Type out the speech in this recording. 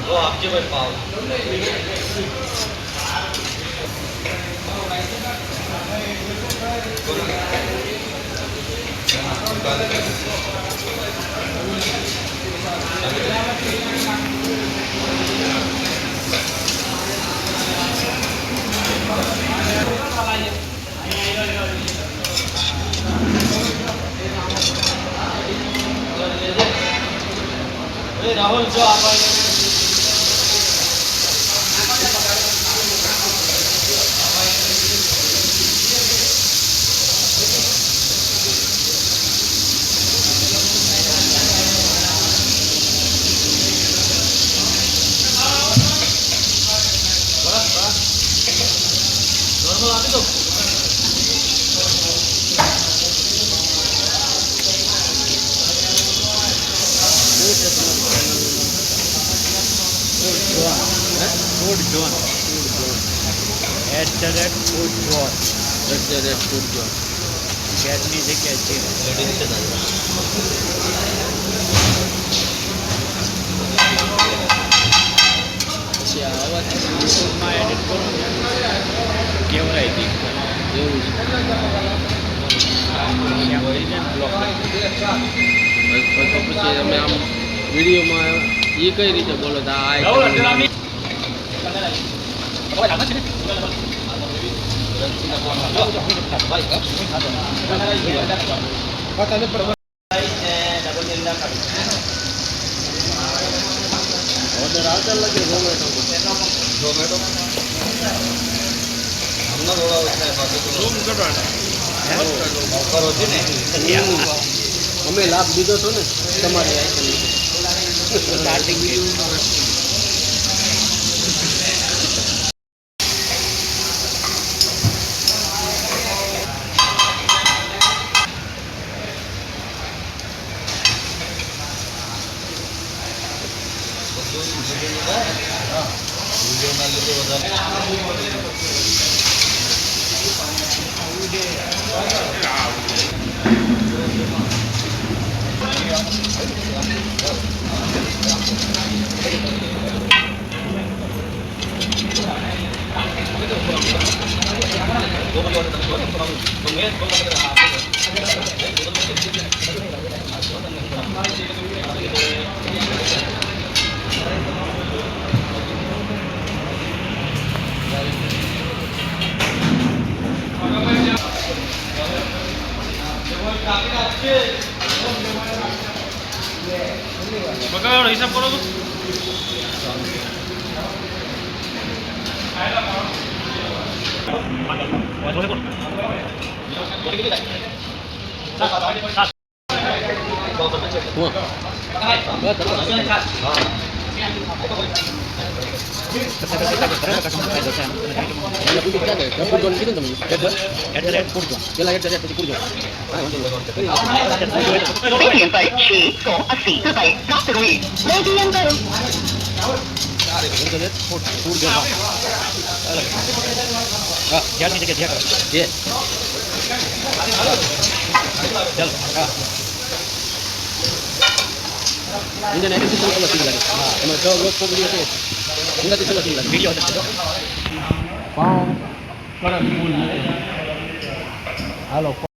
वो आपके भाई पाव राहुल जो आप नॉर्मल आते तो Food John. Food John. Food John. Getની જગ્યા છે. પછી આવા યુટ્યુબમાં એડિટ કરો કેવરાઈ હતી એવું બ્લોક તો પછી તમે આમ વિડીયોમાં એ કઈ રીતે બોલો તો ઓર્ડર આવતા લાગે ઝોમેટો હમણાં થોડા ઓછા પાસે રૂમ કરવાના ઓફર હતી ને અમે લાભ લીધો હતો ને તમારી આઈટમ સ્ટાર્ટિંગ વીડિયોના લીધે વધારે બગાડો હિસાબ કરો તો હાલો